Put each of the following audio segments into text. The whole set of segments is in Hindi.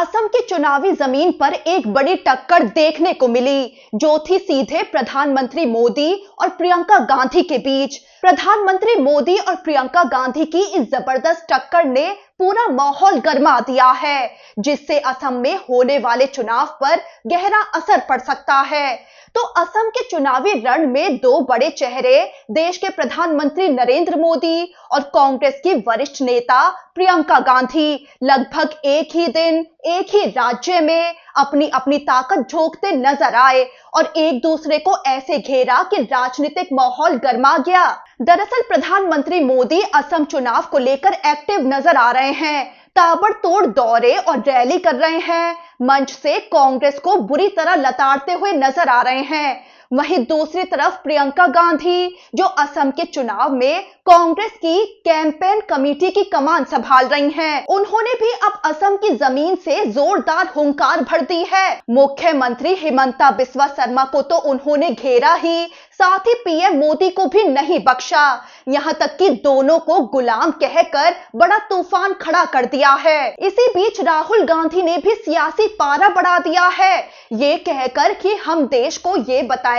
असम के चुनावी जमीन पर एक बड़ी टक्कर देखने को मिली, जो थी सीधे प्रधानमंत्री मोदी और प्रियंका गांधी के बीच। प्रधानमंत्री मोदी और प्रियंका गांधी की इस जबरदस्त टक्कर ने पूरा माहौल गर्मा दिया है, जिससे असम में होने वाले चुनाव पर गहरा असर पड़ सकता है। तो असम के चुनावी रण में दो बड़े चेहरे, देश के प्रधानमंत्री नरेंद्र मोदी और कांग्रेस की वरिष्ठ नेता प्रियंका गांधी, लगभग एक ही दिन एक ही राज्य में अपनी अपनी ताकत झोंकते नजर आए और एक दूसरे को ऐसे घेरा कि राजनीतिक माहौल गर्मा गया। दरअसल प्रधानमंत्री मोदी असम चुनाव को लेकर एक्टिव नजर आ रहे हैं, ताबड़तोड़ दौरे और रैली कर रहे हैं, मंच से कांग्रेस को बुरी तरह लताड़ते हुए नजर आ रहे हैं। वहीं दूसरी तरफ प्रियंका गांधी, जो असम के चुनाव में कांग्रेस की कैंपेन कमेटी की कमान संभाल रही हैं, उन्होंने भी अब असम की जमीन से जोरदार हुंकार भर दी है। मुख्यमंत्री हिमंता बिस्वा शर्मा को तो उन्होंने घेरा ही, साथ ही पीएम मोदी को भी नहीं बख्शा। यहां तक कि दोनों को गुलाम कहकर बड़ा तूफान खड़ा कर दिया है। इसी बीच राहुल गांधी ने भी सियासी पारा बढ़ा दिया है, ये कहकर कि हम देश को ये बताएंगे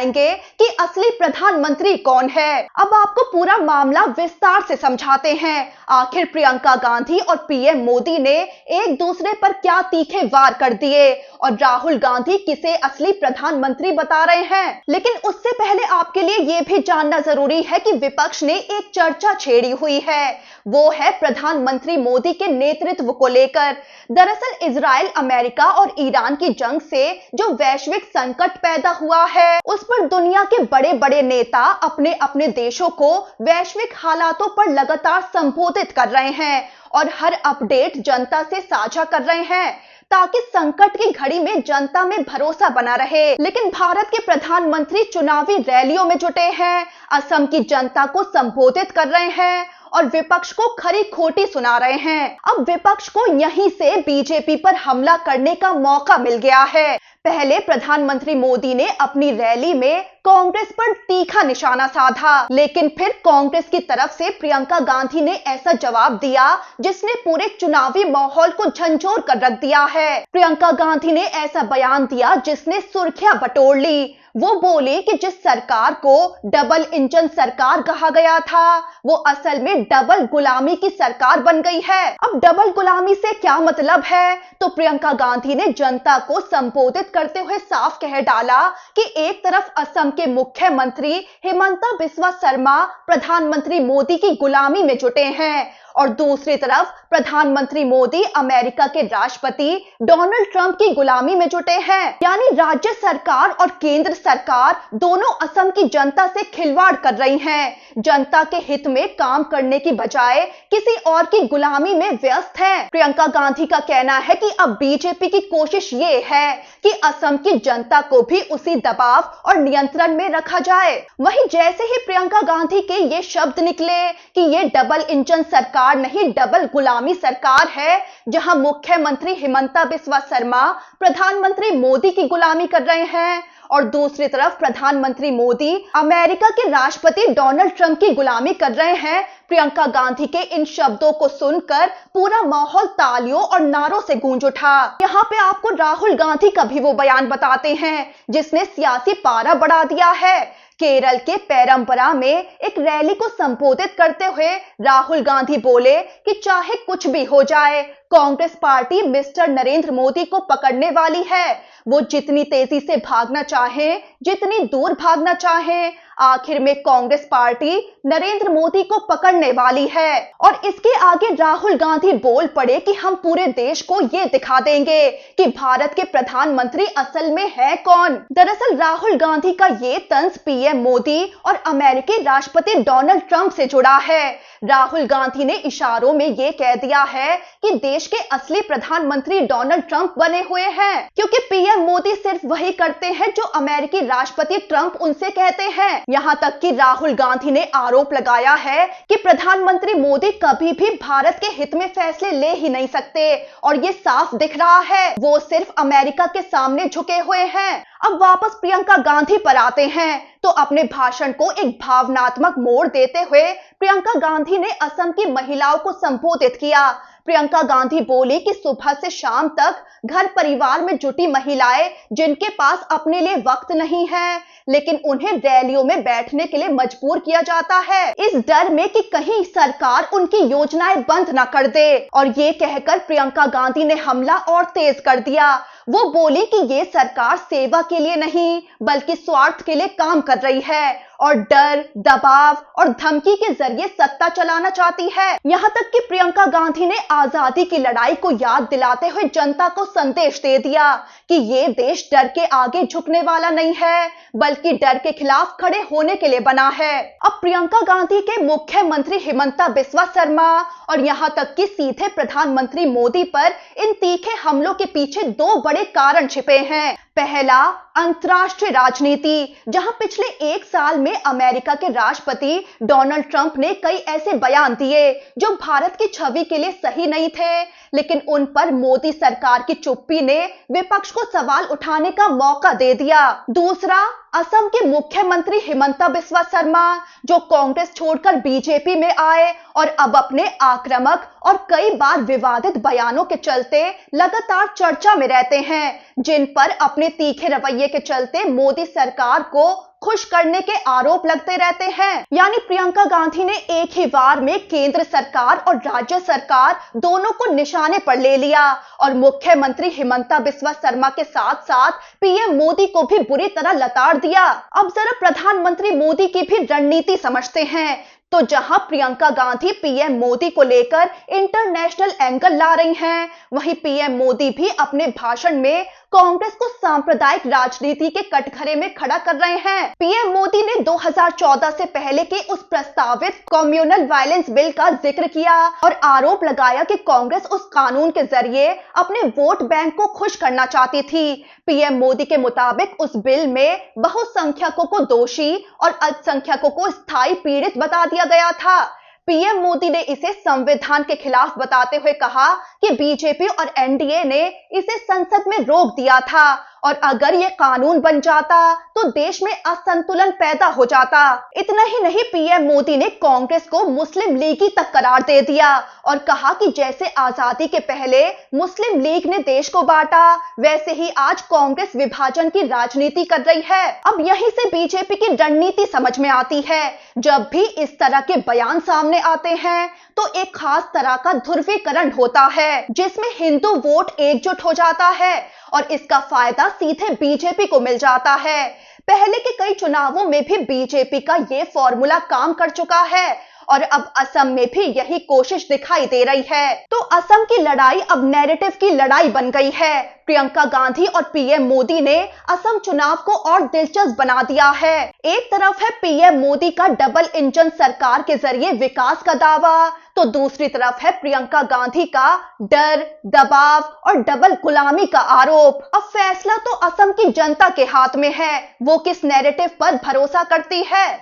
कि असली प्रधानमंत्री कौन है। अब आपको पूरा मामला विस्तार से समझाते हैं। आखिर प्रियंका गांधी और पीएम मोदी ने एक दूसरे पर क्या तीखे वार कर दिए और राहुल गांधी किसे असली प्रधानमंत्री बता रहे हैं। लेकिन उससे पहले आपके लिए यह भी जानना जरूरी है कि विपक्ष ने एक चर्चा छेड़ी हुई है, वो है प्रधानमंत्री मोदी के नेतृत्व को लेकर। दरअसल इजराइल, अमेरिका और ईरान की जंग से जो वैश्विक संकट पैदा हुआ है, उस पर दुनिया के बड़े बड़े नेता अपने अपने देशों को वैश्विक हालातों पर लगातार संबोधित कर रहे हैं और हर अपडेट जनता से साझा कर रहे हैं, ताकि संकट की घड़ी में जनता में भरोसा बना रहे। लेकिन भारत के प्रधानमंत्री चुनावी रैलियों में जुटे हैं, असम की जनता को संबोधित कर रहे हैं और विपक्ष को खरी खोटी सुना रहे हैं। अब विपक्ष को यहीं से बीजेपी पर हमला करने का मौका मिल गया है। पहले प्रधानमंत्री मोदी ने अपनी रैली में कांग्रेस पर तीखा निशाना साधा, लेकिन फिर कांग्रेस की तरफ से प्रियंका गांधी ने ऐसा जवाब दिया जिसने पूरे चुनावी माहौल को झंझोर कर रख दिया है। प्रियंका गांधी ने ऐसा बयान दिया जिसने सुर्खियां बटोर ली। वो बोली कि जिस सरकार को डबल इंजन सरकार कहा गया था, वो असल में डबल गुलामी की सरकार बन गई है। अब डबल गुलामी से क्या मतलब है, तो प्रियंका गांधी ने जनता को संबोधित करते हुए साफ कह डाला कि एक तरफ असम के मुख्यमंत्री हिमंता बिस्वा शर्मा प्रधानमंत्री मोदी की गुलामी में जुटे हैं और दूसरी तरफ प्रधानमंत्री मोदी अमेरिका के राष्ट्रपति डोनाल्ड ट्रंप की गुलामी में जुटे हैं। यानी राज्य सरकार और केंद्र सरकार दोनों असम की जनता से खिलवाड़ कर रही हैं, जनता के हित में काम करने की बजाय किसी और की गुलामी में व्यस्त हैं। प्रियंका गांधी का कहना है कि अब बीजेपी की कोशिश ये है कि असम की जनता को भी उसी दबाव और नियंत्रण में रखा जाए। वहीं जैसे ही प्रियंका गांधी के ये शब्द निकले कि ये डबल इंजन सरकार नहीं डबल गुलामी सरकार है, जहां मुख्यमंत्री हिमंता बिस्वा शर्मा प्रधानमंत्री मोदी की गुलामी कर रहे हैं और दूसरी तरफ प्रधानमंत्री मोदी अमेरिका के राष्ट्रपति डोनाल्ड ट्रंप की गुलामी कर रहे हैं, प्रियंका गांधी के इन शब्दों को सुनकर पूरा माहौल तालियों और नारों से गूंज उठा। यहाँ पे आपको राहुल गांधी का भी वो बयान बताते हैं जिसने सियासी पारा बढ़ा दिया है। केरल के पेरंबरा में एक रैली को संबोधित करते हुए राहुल गांधी बोले कि चाहे कुछ भी हो जाए, कांग्रेस पार्टी मिस्टर नरेंद्र मोदी को पकड़ने वाली है। वो जितनी तेजी से भागना चाहें, जितनी दूर भागना चाहें, आखिर में कांग्रेस पार्टी नरेंद्र मोदी को पकड़ने वाली है। और इसके आगे राहुल गांधी बोल पड़े कि हम पूरे देश को ये दिखा देंगे कि भारत के प्रधानमंत्री असल में है कौन। दरअसल राहुल गांधी का ये तंज पीएम मोदी और अमेरिकी राष्ट्रपति डोनाल्ड ट्रंप से जुड़ा है। राहुल गांधी ने इशारों में ये कह दिया है कि देश के असली प्रधानमंत्री डोनाल्ड ट्रंप बने हुए हैं, क्योंकि पीएम मोदी सिर्फ वही करते हैं जो अमेरिकी राष्ट्रपति ट्रंप उनसे कहते हैं। यहाँ तक कि राहुल गांधी ने आरोप लगाया है कि प्रधानमंत्री मोदी कभी भी भारत के हित में फैसले ले ही नहीं सकते और ये साफ दिख रहा है, वो सिर्फ अमेरिका के सामने झुके हुए हैं। अब वापस प्रियंका गांधी पर आते हैं तो अपने भाषण को एक भावनात्मक मोड़ देते हुए प्रियंका गांधी ने असम की महिलाओं को संबोधित किया। प्रियंका गांधी बोली कि सुबह से शाम तक घर परिवार में जुटी महिलाएं जिनके पास अपने लिए वक्त नहीं है, लेकिन उन्हें रैलियों में बैठने के लिए मजबूर किया जाता है, इस डर में कि कहीं सरकार उनकी योजनाएं बंद न कर दे। और ये कहकर प्रियंका गांधी ने हमला और तेज कर दिया। वो बोली कि ये सरकार सेवा के लिए नहीं बल्कि स्वार्थ के लिए काम कर रही है और डर, दबाव और धमकी के जरिए सत्ता चलाना चाहती है। यहाँ तक कि प्रियंका गांधी ने आजादी की लड़ाई को याद दिलाते हुए जनता को संदेश दे दिया कि ये देश डर के आगे झुकने वाला नहीं है बल्कि डर के खिलाफ खड़े होने के लिए बना है। अब प्रियंका गांधी के मुख्यमंत्री हिमंता बिस्वा शर्मा और यहाँ तक कि सीधे प्रधानमंत्री मोदी पर इन तीखे हमलों के पीछे दो बड़े कारण छिपे हैं। पहला, अंतर्राष्ट्रीय राजनीति, जहां पिछले एक साल में अमेरिका के राष्ट्रपति डोनाल्ड ट्रंप ने कई ऐसे बयान दिए जो भारत की छवि के लिए सही नहीं थे, लेकिन उन पर मोदी सरकार की चुप्पी ने विपक्ष को सवाल उठाने का मौका दे दिया। दूसरा, असम के मुख्यमंत्री हिमंता बिस्वा शर्मा जो कांग्रेस छोड़कर बीजेपी में आए और अब अपने आक्रामक और कई बार विवादित बयानों के चलते लगातार चर्चा में रहते हैं, जिन पर अपने तीखे रवैये के चलते मोदी सरकार को खुश करने के आरोप लगते रहते हैं। यानी प्रियंका गांधी ने एक ही वार में केंद्र सरकार और राज्य सरकार दोनों को निशाने पर ले लिया और मुख्यमंत्री हिमंता बिस्वा शर्मा के साथ साथ पीएम मोदी को भी बुरी तरह लताड़ दिया। अब जरा प्रधानमंत्री मोदी की भी रणनीति समझते हैं। तो जहां प्रियंका गांधी पीएम मोदी को लेकर इंटरनेशनल एंगल ला रही हैं, वहीं पीएम मोदी भी अपने भाषण में कांग्रेस को सांप्रदायिक राजनीति के कटघरे में खड़ा कर रहे हैं। पीएम मोदी ने 2014 से पहले के उस प्रस्तावित कम्युनल वायलेंस बिल का जिक्र किया और आरोप लगाया कि कांग्रेस उस कानून के जरिए अपने वोट बैंक को खुश करना चाहती थी। पीएम मोदी के मुताबिक उस बिल में बहुसंख्यकों को दोषी और अल्पसंख्यकों को स्थायी पीड़ित बता दिया गया था। पीएम मोदी ने इसे संविधान के खिलाफ बताते हुए कहा कि बीजेपी और एनडीए ने इसे संसद में रोक दिया था और अगर ये कानून बन जाता तो देश में असंतुलन पैदा हो जाता। इतना ही नहीं, पीएम मोदी ने कांग्रेस को मुस्लिम लीगी तक करार दे दिया और कहा कि जैसे आजादी के पहले मुस्लिम लीग ने देश को बांटा, वैसे ही आज कांग्रेस विभाजन की राजनीति कर रही है। अब यहीं से बीजेपी की रणनीति समझ में आती है। जब भी इस तरह के बयान सामने आते हैं तो एक खास तरह का ध्रुवीकरण होता है जिसमें हिंदू वोट एकजुट हो जाता है और इसका फायदा सीधे बीजेपी को मिल जाता है। पहले के कई चुनावों में भी बीजेपी का ये फॉर्मूला काम कर चुका है और अब असम में भी यही कोशिश दिखाई दे रही है। तो असम की लड़ाई अब नैरेटिव की लड़ाई बन गई है। प्रियंका गांधी और पीएम मोदी ने असम चुनाव को और दिलचस्प बना दिया है। एक तरफ है पीएम मोदी का डबल इंजन सरकार के जरिए विकास का दावा, तो दूसरी तरफ है प्रियंका गांधी का डर, दबाव और डबल गुलामी का आरोप। अब फैसला तो असम की जनता के हाथ में है, वो किस नैरेटिव पर भरोसा करती है।